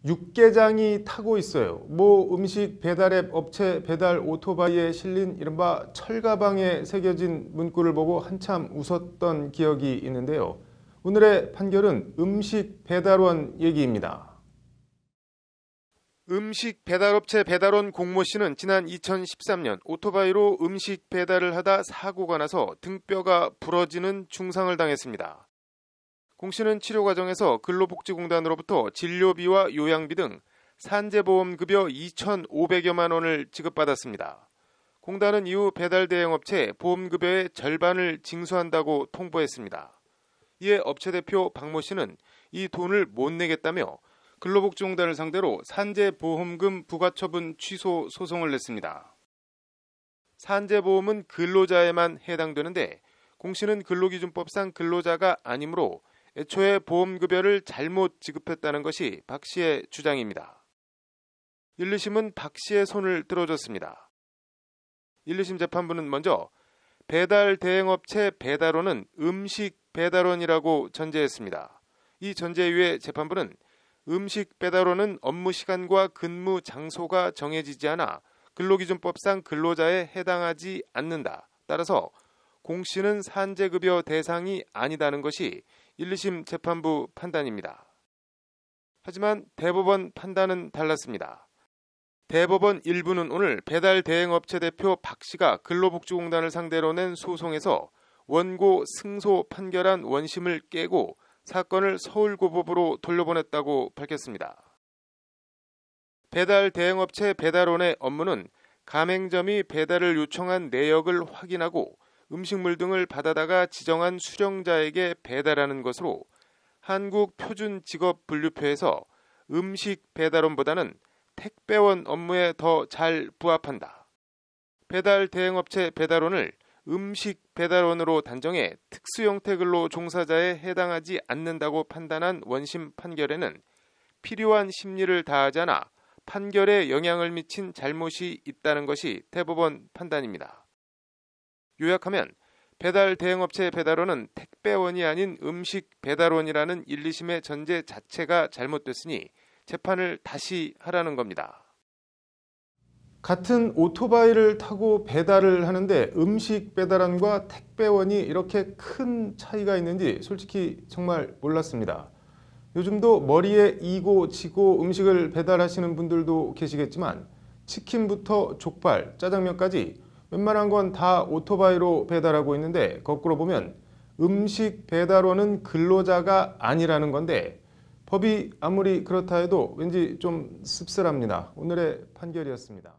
육개장이 타고 있어요. 모 음식 배달앱 업체 배달 오토바이에 실린 이른바 철가방에 새겨진 문구를 보고 한참 웃었던 기억이 있는데요. 오늘의 판결은 음식 배달원 얘기입니다. 음식 배달업체 배달원 공모 씨는 지난 2013년 오토바이로 음식 배달을 하다 사고가 나서 등뼈가 부러지는 중상을 당했습니다. 공 씨는 치료 과정에서 근로복지공단으로부터 진료비와 요양비 등 산재보험급여 2,500여만 원을 지급받았습니다. 공단은 이후 배달 대행업체에 보험급여의 절반을 징수한다고 통보했습니다. 이에 업체 대표 박모 씨는 이 돈을 못 내겠다며 근로복지공단을 상대로 산재보험금 부과처분 취소 소송을 냈습니다. 산재보험은 근로자에만 해당되는데 공 씨는 근로기준법상 근로자가 아니므로 애초에 보험급여를 잘못 지급했다는 것이 박 씨의 주장입니다. 1, 2심은 박 씨의 손을 들어줬습니다. 1, 2심 재판부는 먼저 배달 대행업체 배달원은 음식 배달원이라고 전제했습니다. 이 전제에 의해 재판부는 음식 배달원은 업무 시간과 근무 장소가 정해지지 않아 근로기준법상 근로자에 해당하지 않는다. 따라서 공 씨는 산재급여 대상이 아니다는 것이 1, 2심 재판부 판단입니다. 하지만 대법원 판단은 달랐습니다. 대법원 1부는 오늘 배달 대행업체 대표 박 씨가 근로복지공단을 상대로 낸 소송에서 원고 승소 판결한 원심을 깨고 사건을 서울고법으로 돌려보냈다고 밝혔습니다. 배달 대행업체 배달원의 업무는 가맹점이 배달을 요청한 내역을 확인하고 음식물 등을 받아다가 지정한 수령자에게 배달하는 것으로 한국표준직업분류표에서 음식 배달원보다는 택배원 업무에 더 잘 부합한다. 배달 대행업체 배달원을 음식 배달원으로 단정해 특수형태 근로 종사자에 해당하지 않는다고 판단한 원심 판결에는 필요한 심리를 다하지 않아 판결에 영향을 미친 잘못이 있다는 것이 대법원 판단입니다. 요약하면 배달 대행업체 배달원은 택배원이 아닌 음식 배달원이라는 1, 2심의 전제 자체가 잘못됐으니 재판을 다시 하라는 겁니다. 같은 오토바이를 타고 배달을 하는데 음식 배달원과 택배원이 이렇게 큰 차이가 있는지 솔직히 정말 몰랐습니다. 요즘도 머리에 이고 지고 음식을 배달하시는 분들도 계시겠지만 치킨부터 족발, 짜장면까지 웬만한 건 다 오토바이로 배달하고 있는데 거꾸로 보면 음식 배달원은 근로자가 아니라는 건데 법이 아무리 그렇다 해도 왠지 좀 씁쓸합니다. 오늘의 판결이었습니다.